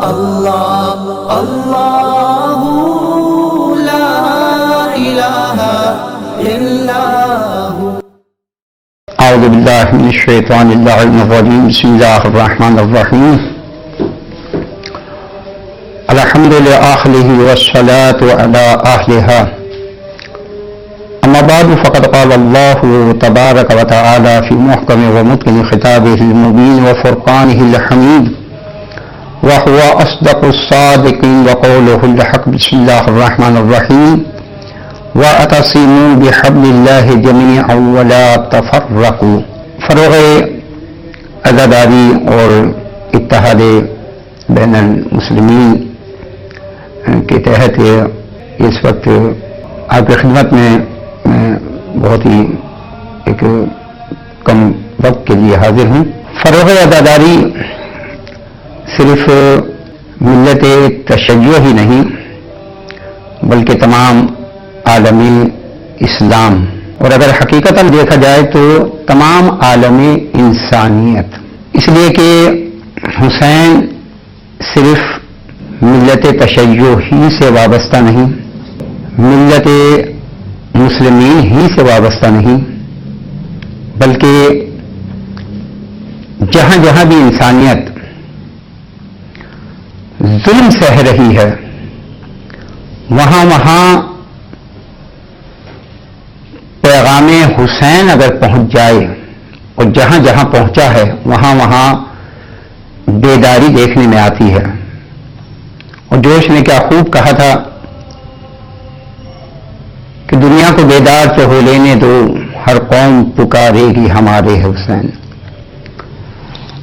اللہ اللہ لا الہ الا ہو۔ اعوذ باللہ من الشیطان اللعین الرجیم، بسم اللہ الرحمن الرحیم، الحمد لآخلہ والصلاة علی اہلہا، اما بعد فقد قال اللہ تبارک وتعالی فی محکم ومتقن خطابہ المبین وفرقانہ الحمید، وهو أصدق الصادقين وقوله الحق، بسم الله الرحمن الرحيم، واعتصموا بحبل الله جميعا ولا تفرقوا۔ فروغ عزاداری اور اتحاد بین المسلمین کے تحت اس وقت آپ کی خدمت میں بہت ہی ایک کم وقت کے لیے حاضر ہوں۔ فروغ عزاداری صرف ملت تشیع ہی نہیں بلکہ تمام عالمی اسلام، اور اگر حقیقتاً دیکھا جائے تو تمام عالم انسانیت، اس لیے کہ حسین صرف ملت تشیع ہی سے وابستہ نہیں، ملت مسلمین ہی سے وابستہ نہیں، بلکہ جہاں جہاں بھی انسانیت ظلم سہ رہی ہے وہاں وہاں پیغام حسین اگر پہنچ جائے، اور جہاں جہاں پہنچا ہے وہاں وہاں بیداری دیکھنے میں آتی ہے۔ اور جوش نے کیا خوب کہا تھا کہ دنیا کو بیدار تو ہو لینے دو، ہر قوم پکارے گی ہمارے حسین۔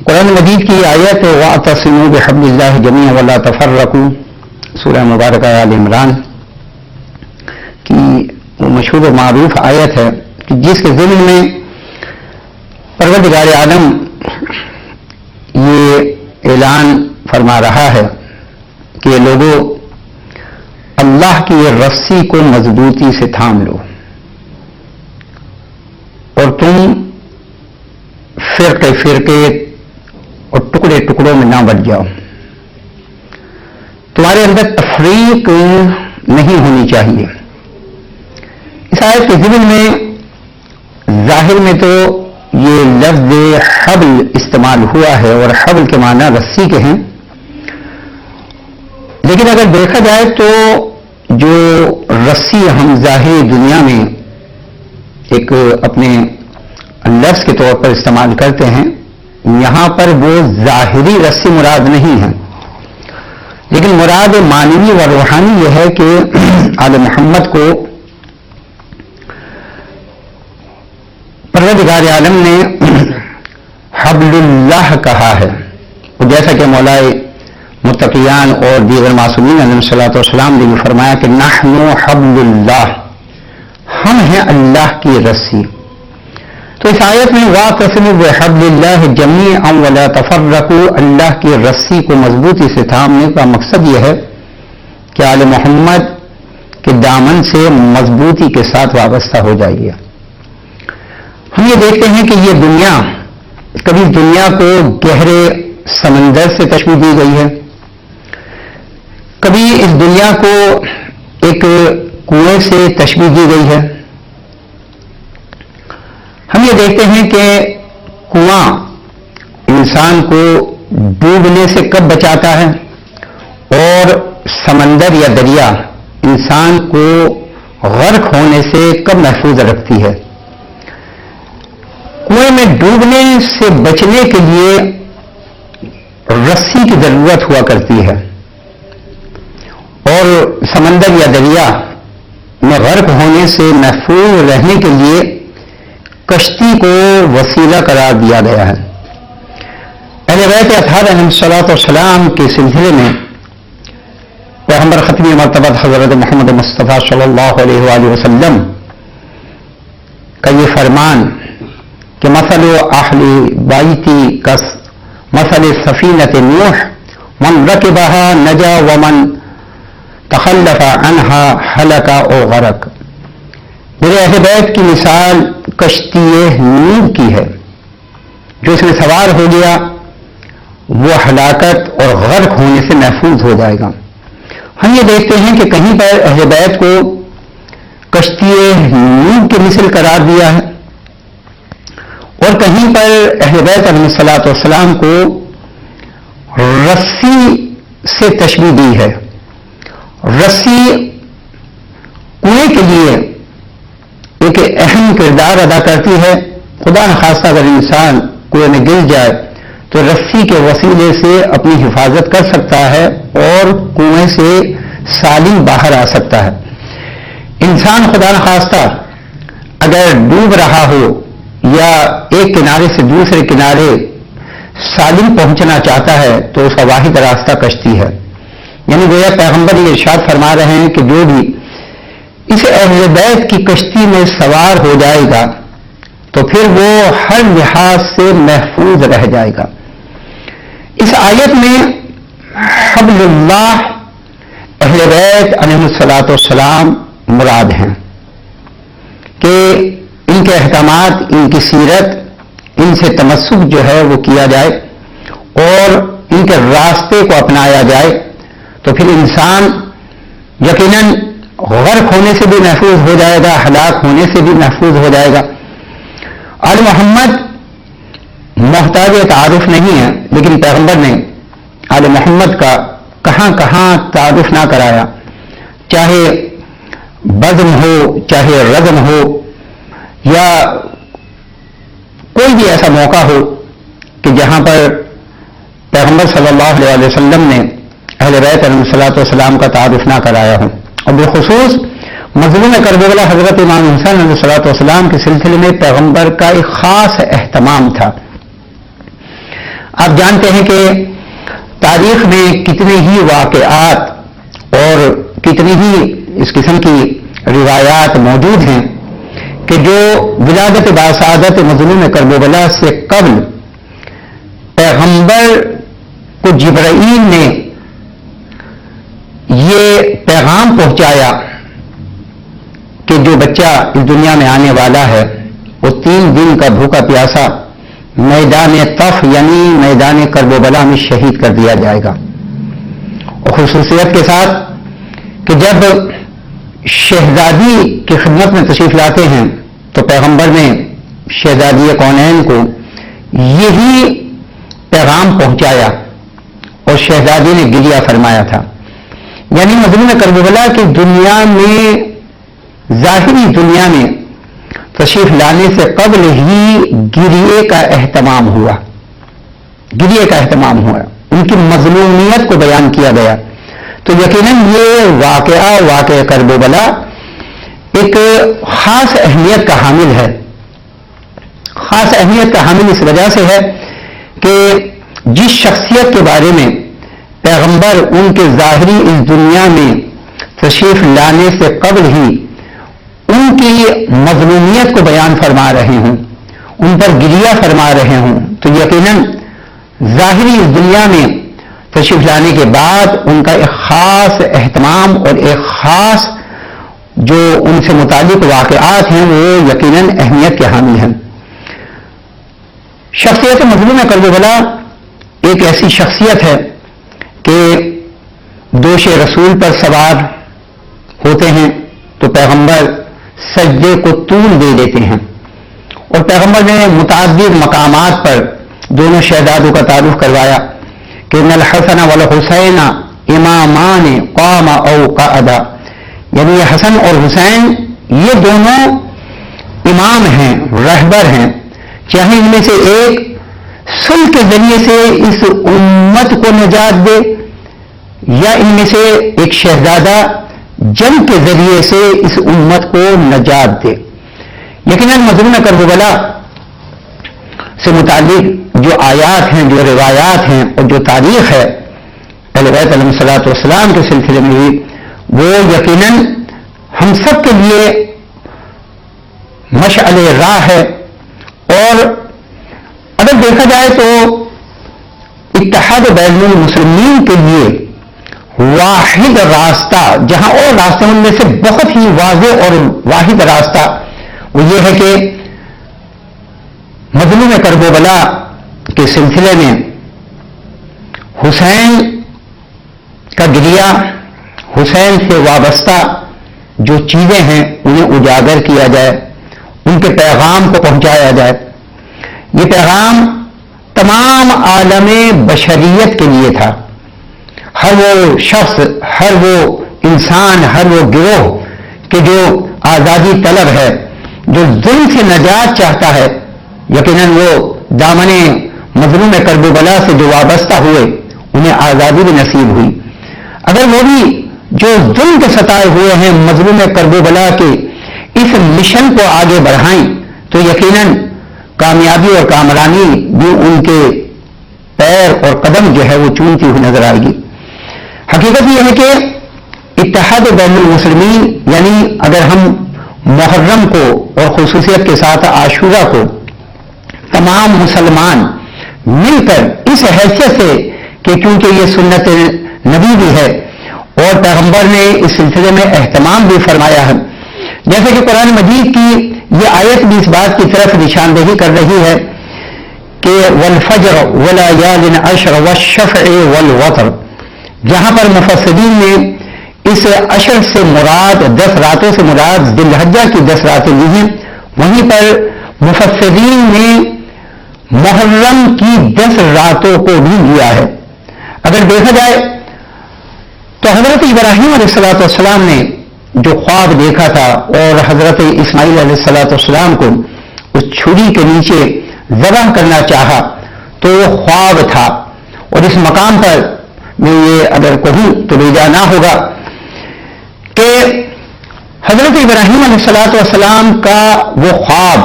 قرآن مجید کی آیت وَاعْتَصِمُوا بِحَبْلِ اللَّهِ جَمِيعًا وَلَا تَفَرَّقُوا، سورہ مبارکہ آل عمران کی وہ مشہور و معروف آیت ہے کہ جس کے ضمن میں پروردگار عالم یہ اعلان فرما رہا ہے کہ لوگوں اللہ کی یہ رسی کو مضبوطی سے تھام لو اور تم فرقے فرقے اور ٹکڑے ٹکڑوں میں نہ بٹ جاؤ، تمہارے اندر تفریق نہیں ہونی چاہیے۔ اس آیت کے ضمن میں ظاہر میں تو یہ لفظ حبل استعمال ہوا ہے اور حبل کے معنی رسی کے ہیں، لیکن اگر دیکھا جائے تو جو رسی ہم ظاہری دنیا میں ایک اپنے لفظ کے طور پر استعمال کرتے ہیں، یہاں پر وہ ظاہری رسی مراد نہیں ہے، لیکن مراد معنوی و روحانی یہ ہے کہ آل محمد کو پروردگار عالم نے حبل اللہ کہا ہے، اور جیسا کہ مولائے متقیان اور دیگر معصومین علیہ الصلوۃ والسلام نے بھی فرمایا کہ نحن حبل اللہ، ہم ہیں اللہ کی رسی۔ تو اس آیت میں وَاعْتَصِمُوا بِحَبْلِ اللَّهِ جَمِيعًا وَلَا تَفَرَّقُوا، اللہ کی رسی کو مضبوطی سے تھامنے کا مقصد یہ ہے کہ آل محمد کے دامن سے مضبوطی کے ساتھ وابستہ ہو جائیے۔ ہم یہ دیکھتے ہیں کہ یہ دنیا، کبھی دنیا کو گہرے سمندر سے تشبیہ دی گئی ہے، کبھی اس دنیا کو ایک کنویں سے تشبیہ دی گئی ہے۔ ہم یہ دیکھتے ہیں کہ کنواں انسان کو ڈوبنے سے کب بچاتا ہے، اور سمندر یا دریا انسان کو غرق ہونے سے کب محفوظ رکھتی ہے۔ کنویں میں ڈوبنے سے بچنے کے لیے رسی کی ضرورت ہوا کرتی ہے، اور سمندر یا دریا میں غرق ہونے سے محفوظ رہنے کے لیے کشتی کو وسیلہ قرار دیا گیا ہے۔ اہل بیت اطہار علیہ الصلوۃ والسلام کے سلسلے میں پیغمبر ختم مرتبہ حضرت محمد مصطفیٰ صلی اللہ علیہ وآلہ وسلم کا یہ فرمان کہ مثل اہل بیتی مثل سفینۃ نوح من رکبها نجا ومن تخلف عنها ہلک او غرق، میرے اہل بیت کی مثال کشتی نوح کی ہے، جو اس میں سوار ہو گیا وہ ہلاکت اور غرق ہونے سے محفوظ ہو جائے گا. ہم یہ دیکھتے ہیں کہ کہیں پر اہل بیت کو کشتی نوح کے مثل قرار دیا ہے اور کہیں پر اہل بیت علیہ الصلوۃ والسلام کو رسی سے تشبیہ دی ہے. رسی کنویں کے لیے ایک اہم کردار ادا کرتی ہے. خدا نخواستہ اگر انسان کنویں میں گر جائے تو رسی کے وسیلے سے اپنی حفاظت کر سکتا ہے اور کنویں سے سالم باہر آ سکتا ہے. انسان خدا نخواستہ اگر ڈوب رہا ہو یا ایک کنارے سے دوسرے کنارے سالم پہنچنا چاہتا ہے تو اس کا واحد راستہ کشتی ہے. یعنی گویا پیغمبر یہ ارشاد فرما رہے ہیں کہ جو بھی اس اہل بیت کی کشتی میں سوار ہو جائے گا تو پھر وہ ہر لحاظ سے محفوظ رہ جائے گا. اس آیت میں حبل اللہ اہل بیت علیہ الصلوۃ والسلام مراد ہیں کہ ان کے احکامات، ان کی سیرت، ان سے تمسک جو ہے وہ کیا جائے اور ان کے راستے کو اپنایا جائے تو پھر انسان یقیناً غرق ہونے سے بھی محفوظ ہو جائے گا، ہلاک ہونے سے بھی محفوظ ہو جائے گا. آل محمد محتاج تعارف نہیں ہے، لیکن پیغمبر نے آل محمد کا کہاں کہاں تعارف نہ کرایا. چاہے بزم ہو، چاہے رزم ہو، یا کوئی بھی ایسا موقع ہو کہ جہاں پر پیغمبر صلی اللہ علیہ وسلم نے اہل بیت علیہ الصلوۃ والسلام کا تعارف نہ کرایا ہو. اور بالخصوص مظلوم کربلا حضرت امام حسین علیہ الصلوۃ والسلام کے سلسلے میں پیغمبر کا ایک خاص اہتمام تھا. آپ جانتے ہیں کہ تاریخ میں کتنے ہی واقعات اور کتنی ہی اس قسم کی روایات موجود ہیں کہ جو ولادت باسعادت مظلوم کربلا سے قبل پیغمبر کو جبرائیل نے یہ پیغام پہنچایا کہ جو بچہ اس دنیا میں آنے والا ہے وہ 3 دن کا بھوکا پیاسا میدان طف یعنی میدان کربلا میں شہید کر دیا جائے گا. اور خصوصیت کے ساتھ کہ جب شہزادی کی خدمت میں تشریف لاتے ہیں تو پیغمبر نے شہزادی کونین کو یہی پیغام پہنچایا اور شہزادی نے گریہ فرمایا تھا. یعنی مظلوم کربلا کی دنیا میں، ظاہری دنیا میں تشریف لانے سے قبل ہی گریے کا اہتمام ہوا. گریے کا اہتمام ہوا، ان کی مظلومیت کو بیان کیا گیا. تو یقیناً یہ واقعہ کربلا ایک خاص اہمیت کا حامل ہے. خاص اہمیت کا حامل اس وجہ سے ہے کہ جس شخصیت کے بارے میں پیغمبر ان کے ظاہری اس دنیا میں تشریف لانے سے قبل ہی ان کی مظلومیت کو بیان فرما رہے ہوں، ان پر گریہ فرما رہے ہوں، تو یقیناً ظاہری اس دنیا میں تشریف لانے کے بعد ان کا ایک خاص اہتمام اور ایک خاص جو ان سے متعلق واقعات ہیں وہ یقیناً اہمیت کے حامل ہیں. شخصیت مظلوم کربلا ایک ایسی شخصیت ہے کہ دوش رسول پر سوار ہوتے ہیں تو پیغمبر سجدے کو طول دے دیتے ہیں اور پیغمبر نے متعدد مقامات پر دونوں شہزادوں کا تعارف کروایا کہ ان الحسن والحسین امامان قام او قعدا، یعنی یہ حسن اور حسین یہ دونوں امام ہیں، رہبر ہیں، چاہے ان میں سے ایک صلح کے ذریعے سے اس امت کو نجات دے یا ان میں سے ایک شہزادہ جنگ کے ذریعے سے اس امت کو نجات دے. یقیناً مظلوم کربلا سے متعلق جو آیات ہیں، جو روایات ہیں اور جو تاریخ ہے اہل بیت علیہ الصلوۃ والسلام کے سلسلے میں بھی، وہ یقیناً ہم سب کے لیے مشعل راہ ہے. اور اگر دیکھا جائے تو اتحاد بین المسلمین کے لیے واحد راستہ، جہاں اور راستوں میں سے بہت ہی واضح اور واحد راستہ وہ یہ ہے کہ مظلوم کربلا کے سلسلے میں حسین کا گریہ، حسین سے وابستہ جو چیزیں ہیں انہیں اجاگر کیا جائے، ان کے پیغام کو پہنچایا جائے. یہ پیغام تمام عالم بشریت کے لیے تھا. ہر وہ شخص، ہر وہ انسان، ہر وہ گروہ کہ جو آزادی طلب ہے، جو ظلم سے نجات چاہتا ہے، یقیناً وہ دامن مظلوم کرب و بلا سے جو وابستہ ہوئے انہیں آزادی بھی نصیب ہوئی. اگر وہ بھی جو ظلم کے ستائے ہوئے ہیں مظلوم کرب و بلا کے اس مشن کو آگے بڑھائیں تو یقیناً کامیابی اور کامرانی بھی ان کے پیر اور قدم جو ہے وہ چومتی ہوئی نظر آئے گی. حقیقت یہ ہے کہ اتحاد بین المسلمین، یعنی اگر ہم محرم کو اور خصوصیت کے ساتھ عاشورہ کو تمام مسلمان مل کر اس حیثیت سے کہ کیونکہ یہ سنت نبی بھی ہے اور پیغمبر نے اس سلسلے میں اہتمام بھی فرمایا ہے، جیسے کہ قرآن مجید کی یہ آیت بھی اس بات کی طرف نشاندہی کر رہی ہے کہ والفجر ولیال عشر والشفع والوتر، جہاں پر مفسرین نے اس عشر سے مراد 10 راتوں سے مراد ذی الحجہ کی 10 راتیں لی ہیں، وہیں پر مفسرین نے محرم کی 10 راتوں کو بھی لیا ہے. اگر دیکھا جائے تو حضرت ابراہیم علیہ السلام نے جو خواب دیکھا تھا اور حضرت اسماعیل علیہ السلام کو اس چھری کے نیچے ذبح کرنا چاہا تو وہ خواب تھا. اور اس مقام پر میں یہ اگر کہوں تو بے جا نہ ہوگا کہ حضرت ابراہیم علیہ السلام کا وہ خواب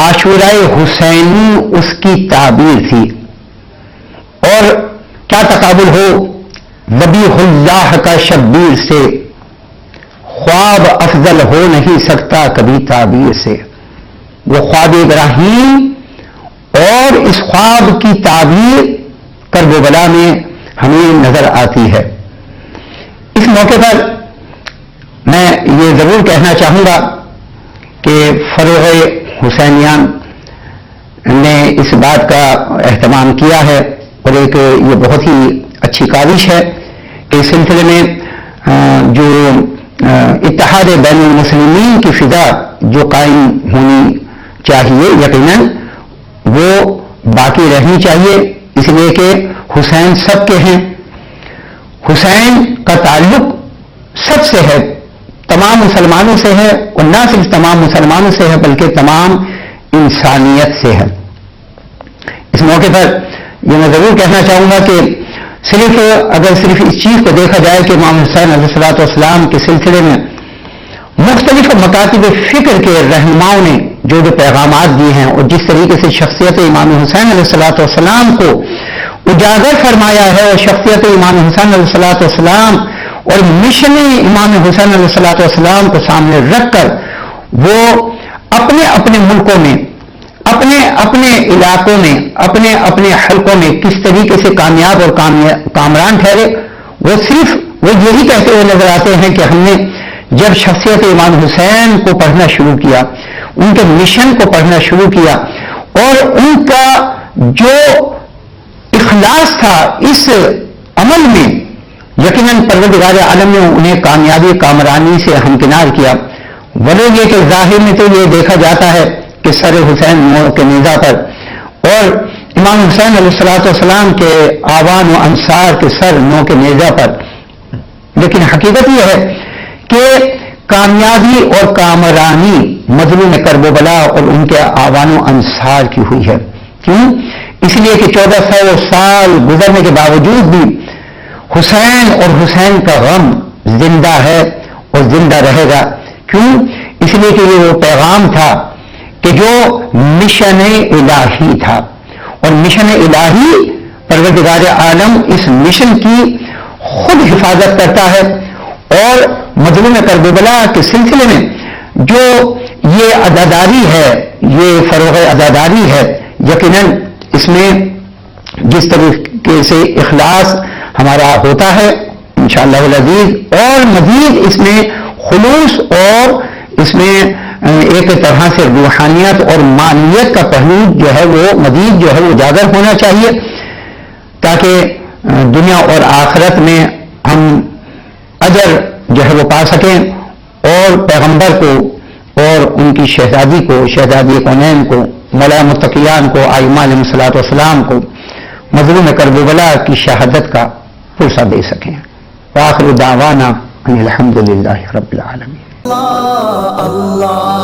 عاشورہ حسینی اس کی تعبیر تھی. اور کیا تقابل ہو ذبیح اللہ کا شبیر سے، خواب افضل ہو نہیں سکتا کبھی تعبیر سے. وہ خواب ابراہیم اور اس خواب کی تعبیر کرب و بلا میں ہمیں نظر آتی ہے. اس موقع پر میں یہ ضرور کہنا چاہوں گا کہ فروغ حسینیان نے اس بات کا اہتمام کیا ہے اور ایک یہ بہت ہی اچھی کاوش ہے کہ اس سلسلے میں جو اتحاد بین المسلمین کی فضا جو قائم ہونی چاہیے یقیناً وہ باقی رہنی چاہیے، اس لیے کہ حسین سب کے ہیں. حسین کا تعلق سب سے ہے، تمام مسلمانوں سے ہے، اور نہ صرف تمام مسلمانوں سے ہے بلکہ تمام انسانیت سے ہے. اس موقع پر یہ میں ضرور کہنا چاہوں گا کہ صرف اس چیز کو دیکھا جائے کہ امام حسین علیہ السلام کے سلسلے میں مختلف مکاتب فکر کے رہنماؤں نے جو پیغامات دیے ہیں اور جس طریقے سے شخصیت امام حسین علیہ السلام کو اجاگر فرمایا ہے اور شخصیت امام حسین علیہ السلام اور مشن امام حسین علیہ السلام کو سامنے رکھ کر وہ اپنے اپنے ملکوں میں، اپنے اپنے علاقوں میں، اپنے اپنے حلقوں میں کس طریقے سے کامیاب اور کامران ٹھہرے، وہ یہی کہتے ہوئے نظر آتے ہیں کہ ہم نے جب شخصیت امام حسین کو پڑھنا شروع کیا، ان کے مشن کو پڑھنا شروع کیا اور ان کا جو اخلاص تھا اس عمل میں، یقیناً پروردگار عالم نے انہیں کامیابی کامرانی سے ہمکنار کیا. ولو یہ کہ ظاہر میں تو یہ دیکھا جاتا ہے کہ سر حسین نو کے نیزہ پر اور امام حسین علیہ السلام کے آوان و انصار کے سر نو کے نیزہ پر، لیکن حقیقت یہ ہے کہ کامیابی اور کامرانی مظلوم کرب و بلا اور ان کے آوان و انصار کی ہوئی ہے. کیوں؟ اس لیے کہ 1400 سال گزرنے کے باوجود بھی حسین اور حسین کا غم زندہ ہے اور زندہ رہے گا. کیوں؟ اس لیے کہ یہ وہ پیغام تھا کہ جو مشن الہی تھا، اور مشن الہی پروردگار عالم اس مشن کی خود حفاظت کرتا ہے. اور مظلوم کرب و بلا کے سلسلے میں جو یہ عزاداری ہے، یہ فروغ عزاداری ہے، یقیناً اس میں جس طریقے سے اخلاص ہمارا ہوتا ہے انشاءاللہ العزیز، اور مزید اس میں خلوص اور اس میں ایک طرح سے روحانیت اور معنویت کا پہلو جو ہے وہ مزید جو ہے وہ اجاگر ہونا چاہیے. تاکہ دنیا اور آخرت میں ہم اجر جو ہے وہ پا سکیں اور پیغمبر کو اور ان کی شہزادی کو، شہزادی کونین کو، مولا متقیان کو، ائمہ علیہ الصلوۃ والسلام کو مظلوم کربلا کی شہادت کا پرسہ دے سکیں. وآخر دعوانا ان الحمد للہ رب العالمین. اللہ